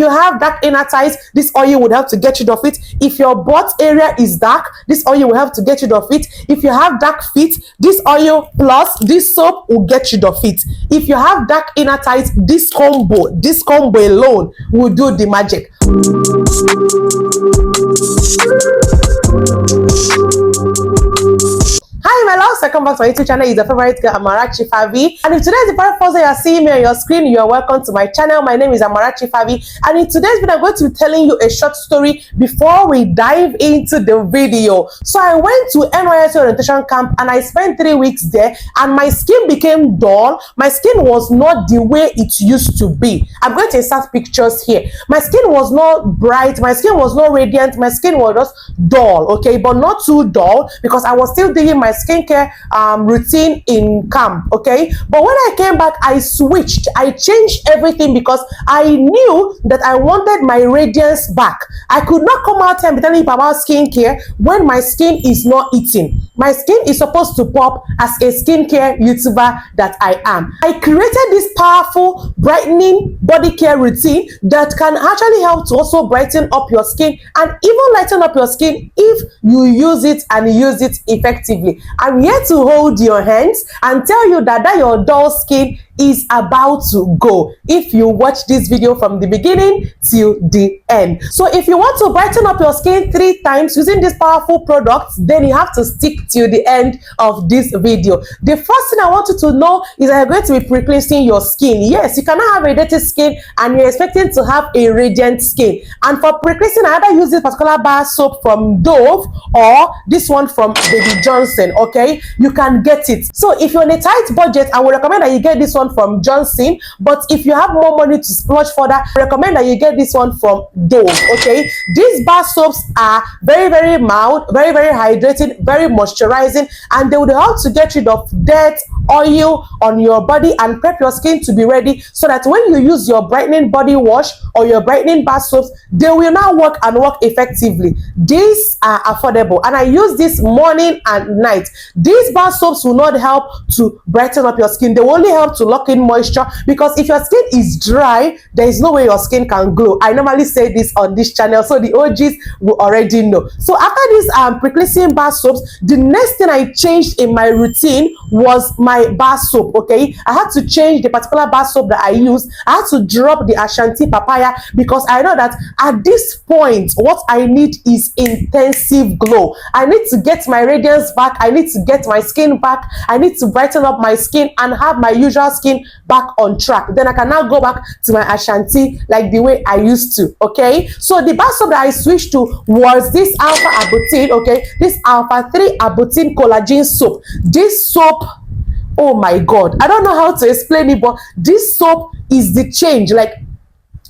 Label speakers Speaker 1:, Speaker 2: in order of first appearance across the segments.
Speaker 1: You have dark inner thighs, this oil would help to get rid of it. If your butt area is dark, this oil will help to get rid of it. If you have dark feet, this oil plus this soap will get rid of it. If you have dark inner thighs, this combo alone will do the magic. Hi my loves, welcome back to my YouTube channel. It's your favorite girl Amarachi Favy, and if today is the very first time you are seeing me on your screen, you are welcome to my channel. My name is Amarachi Favy, and in today's video I'm going to be telling you a short story before we dive into the video. So I went to NYSC orientation camp and I spent 3 weeks there, and my skin became dull. My skin was not the way it used to be. I'm going to insert pictures here. My skin was not bright, my skin was not radiant, my skin was just dull, okay, but not too dull because I was still doing my skincare routine in camp, okay. But when I came back, I switched, I changed everything because I knew that I wanted my radiance back. I could not come out here and be telling you about skincare when my skin is not eating. My skin is supposed to pop as a skincare YouTuber that I am. I created this powerful brightening body care routine that can actually help to also brighten up your skin and even lighten up your skin if you use it and use it effectively. I'm here to hold your hands and tell you that your dull skin is about to go if you watch this video from the beginning till the end. So if you want to brighten up your skin 3 times using this powerful product, then you have to stick till the end of this video. The first thing I want you to know is that you're going to be pre-cleansing your skin. Yes, you cannot have a dirty skin and you're expecting to have a radiant skin. And for pre-cleansing, I either use this particular bar soap from Dove or this one from Baby Johnson, okay? You can get it. So if you're on a tight budget, I would recommend that you get this one from Johnson, but if you have more money to splurge further, I recommend that you get this one from Dove, okay? These bar soaps are very mild, very hydrating, very moisturizing, and they will help to get rid of dirt, oil on your body and prep your skin to be ready so that when you use your brightening body wash or your brightening bar soaps, they will now work effectively. These are affordable and I use this morning and night. These bar soaps will not help to brighten up your skin. They will only help to lock in moisture, because if your skin is dry, there is no way your skin can glow. I normally say this on this channel, so the OGs will already know. So after this pre-cleansing bar soaps, the next thing I changed in my routine was my bar soap, okay? I had to change the particular bar soap that I use. I had to drop the Ashanti papaya because I know that at this point what I need is intensive glow. I need to get my radiance back, I need to get my skin back, I need to brighten up my skin and have my usual skin back on track. Then I can now go back to my Ashanti like the way I used to, okay? So the bar soap that I switched to was this Alpha Arbutin, okay? This Alpha 3 Arbutin collagen soap. This soap, oh my god, I don't know how to explain it, but this soap is the change, like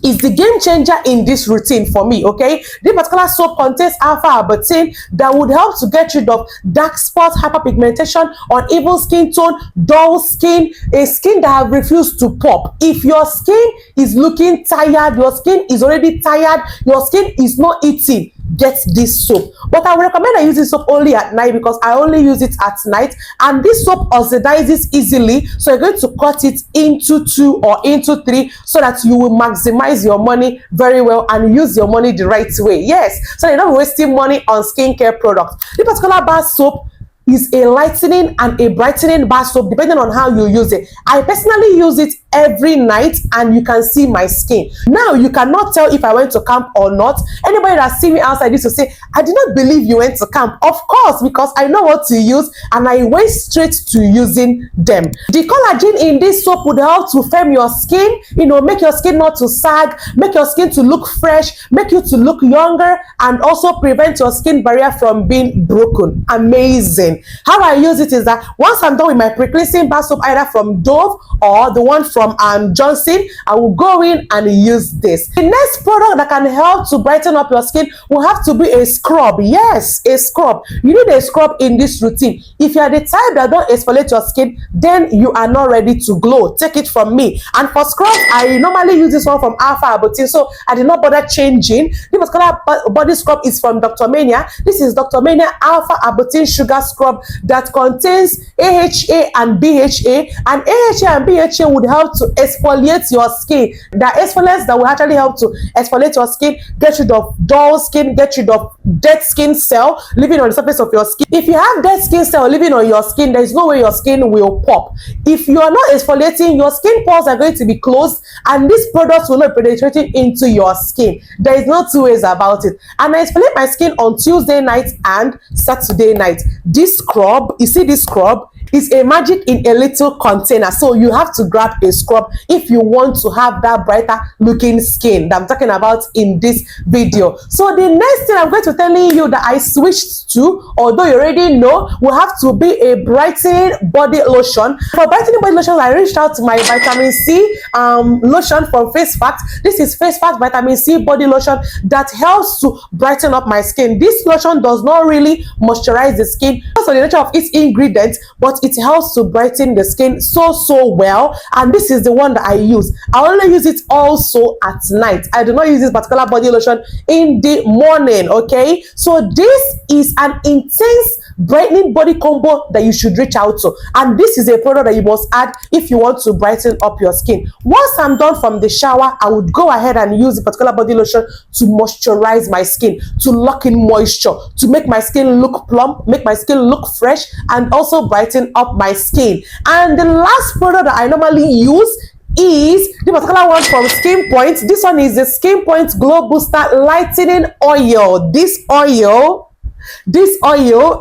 Speaker 1: is the game changer in this routine for me, okay? This particular soap contains alpha arbutin that would help to get rid of dark spots, hyperpigmentation, uneven skin tone, dull skin, a skin that have refused to pop. If your skin is looking tired, your skin is already tired, your skin is not eating, get this soap. But I would recommend I use this soap only at night because I only use it at night, and this soap oxidizes easily, so you're going to cut it into 2 or into 3 so that you will maximize your money very well and use your money the right way. Yes, so you're not wasting money on skincare products. This particular bar soap is a lightening and a brightening bar soap depending on how you use it. I personally use it every night and you can see my skin. Now you cannot tell if I went to camp or not. Anybody that see me outside used to say, I did not believe you went to camp. Of course, because I know what to use and I went straight to using them. The collagen in this soap would help to firm your skin, you know, make your skin not to sag, make your skin to look fresh, make you to look younger, and also prevent your skin barrier from being broken. Amazing. How I use it is that once I'm done with my pre-cleansing bar soap, either from Dove or the one from Johnson, I will go in and use this. The next product that can help to brighten up your skin will have to be a scrub. Yes, a scrub. You need a scrub in this routine. If you are the type that don't exfoliate your skin, then you are not ready to glow. Take it from me. And for scrubs, I normally use this one from Alpha Arbutin, so I did not bother changing. This particular body scrub is from Dr. Meinear. This is Dr. Meinear Alpha Arbutin Sugar Scrub that contains AHA and BHA, and AHA and BHA would help help to exfoliate your skin. There are exfoliants that will actually help to exfoliate your skin, get rid of dull skin, get rid of dead skin cell living on the surface of your skin. If you have dead skin cell living on your skin, there is no way your skin will pop. If you are not exfoliating, your skin pores are going to be closed and this product will not be penetrating into your skin. There is no two ways about it. And I exfoliate my skin on Tuesday night and Saturday night. This scrub, you see this scrub, is a magic in a little container. So you have to grab a scrub if you want to have that brighter looking skin that I'm talking about in this video. So the next thing I'm going to tell you that I switched to, although you already know, will have to be a brightening body lotion. For brightening body lotion, I reached out to my vitamin C lotion from FaceFact. This is FaceFact vitamin C body lotion that helps to brighten up my skin. This lotion does not really moisturize the skin because of the nature of its ingredients, but it helps to brighten the skin so well. And this is the one that I use. I only use it also at night. I do not use this particular body lotion in the morning. Okay, so this is an intense brightening body combo that you should reach out to, and this is a product that you must add if you want to brighten up your skin. Once I'm done from the shower, I would go ahead and use the particular body lotion to moisturize my skin, to lock in moisture, to make my skin look plump, make my skin look fresh, and also brighten up my skin. And the last product that I normally use is the particular one from SkinPoint. This one is the SkinPoint Glow Booster Lightening Oil. This oil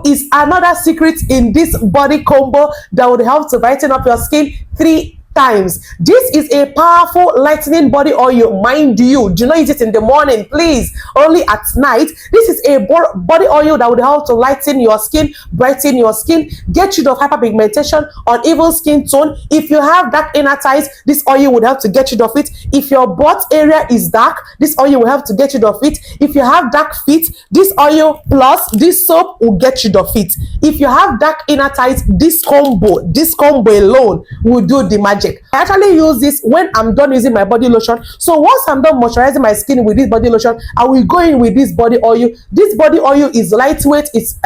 Speaker 1: is another secret in this body combo that would help to brighten up your skin 3 times. This is a powerful lightening body oil. Mind you, do not use it in the morning, please, only at night. This is a body oil that would help to lighten your skin, brighten your skin, get rid of hyperpigmentation, uneven skin tone. If you have dark inner thighs, this oil would help to get rid of it. If your butt area is dark, this oil will help to get rid of it. If you have dark feet, this oil plus this soap will get rid of it. If you have dark inner thighs, this combo alone will do the magic. I actually use this when I'm done using my body lotion. So once I'm done moisturizing my skin with this body lotion, I will go in with this body oil. This body oil is lightweight. It's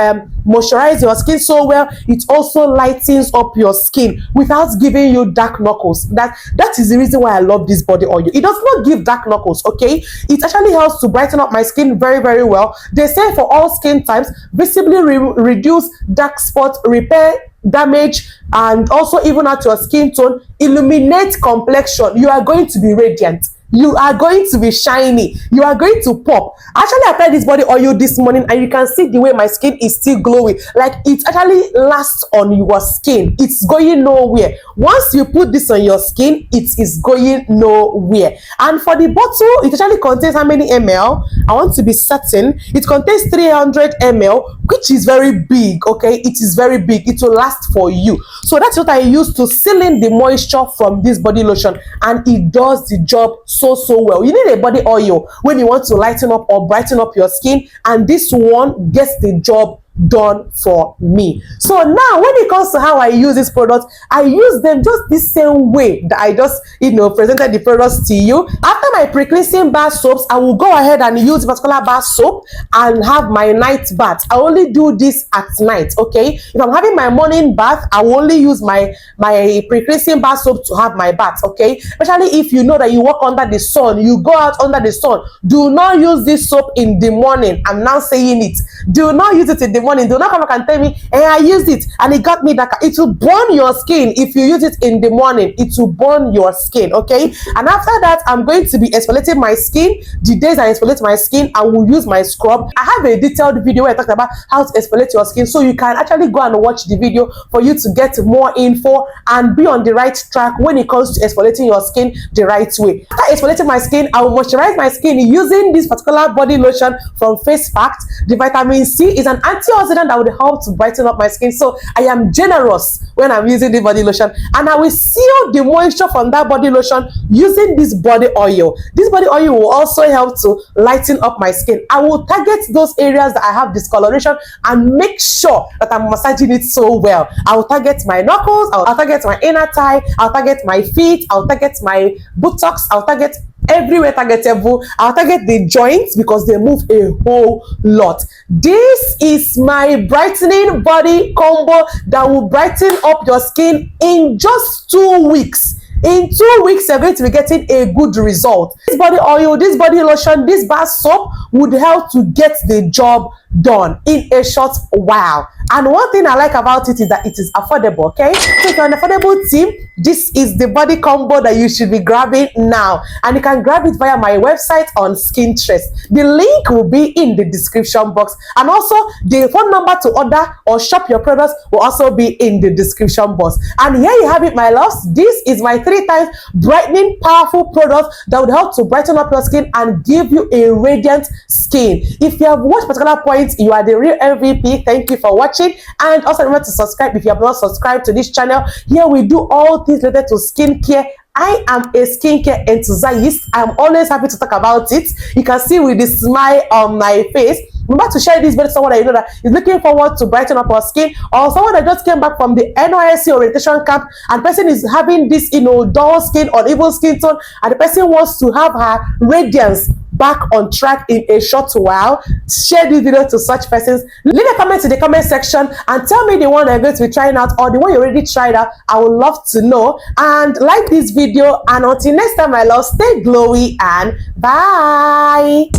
Speaker 1: moisturizes your skin so well. It also lightens up your skin without giving you dark knuckles. That is the reason why I love this body oil. It does not give dark knuckles, okay? It actually helps to brighten up my skin very well. They say for all skin types, visibly reduce dark spots, repair damage, and also even out your skin tone, illuminate complexion. You are going to be radiant. You are going to be shiny. You are going to pop. Actually, I applied this body oil this morning and you can see the way my skin is still glowing. Like, it actually lasts on your skin. It's going nowhere. Once you put this on your skin, it is going nowhere. And for the bottle, it actually contains how many ml? I want to be certain. It contains 300 ml, which is very big, okay? It is very big. It will last for you. So that's what I use to seal in the moisture from this body lotion, and it does the job so well. You need a body oil when you want to lighten up or brighten up your skin, and this one gets the job done for me. So now when it comes to how I use this product, I use them just the same way that I just presented the products to you. After my pre-cleansing bar soaps, I will go ahead and use particular bar soap and have my night bath. I only do this at night, okay? If I'm having my morning bath, I will only use my pre-cleansing bar soap to have my bath, okay? Especially if you know that you work under the sun, you go out under the sun. Do not use this soap in the morning. I'm now saying it. Do not use it in the morning. Do not come back and tell me, hey, I used it and it got me that. It will burn your skin. If you use it in the morning, it will burn your skin, okay? And after that, I'm going to be exfoliating my skin. The days I exfoliate my skin, I will use my scrub. I have a detailed video where I talk about how to exfoliate your skin, so you can actually go and watch the video for you to get more info and be on the right track when it comes to exfoliating your skin the right way. After exfoliating my skin, I will moisturize my skin using this particular body lotion from FaceFact. The vitamin C is an antioxidant that would help to brighten up my skin, so I am generous when I'm using the body lotion, and I will seal the moisture from that body lotion using this body oil. This body oil will also help to lighten up my skin. I will target those areas that I have discoloration and make sure that I'm massaging it so well. I will target my knuckles, I'll target my inner thigh, I'll target my feet, I'll target my buttocks, I'll target everywhere targetable. I'll target the joints because they move a whole lot. This is my brightening body combo that will brighten up your skin in just 2 weeks. In 2 weeks, you're going to be getting a good result. This body oil, this body lotion, this bar soap would help to get the job done in a short while. And one thing I like about it is that it is affordable, okay? So if you're an affordable team, this is the body combo that you should be grabbing now. And you can grab it via my website on Skintress. The link will be in the description box. And also, the phone number to order or shop your products will also be in the description box. And here you have it, my loves. This is my 3 times brightening powerful product that would help to brighten up your skin and give you a radiant skin. If you have watched particular points, you are the real MVP. Thank you for watching. And also remember to subscribe if you have not subscribed to this channel. Here we do all things related to skincare. I am a skincare enthusiast. I'm always happy to talk about it. You can see with the smile on my face. Remember to share this video with someone that you know that is looking forward to brighten up our skin, or someone that just came back from the NYSC orientation camp and the person is having this, dull skin or evil skin tone, and the person wants to have her radiance back on track in a short while. Share this video to such persons. Leave a comment in the comment section and tell me the one you're going to be trying out or the one you already tried out. I would love to know. And like this video, and until next time, my love, stay glowy and bye.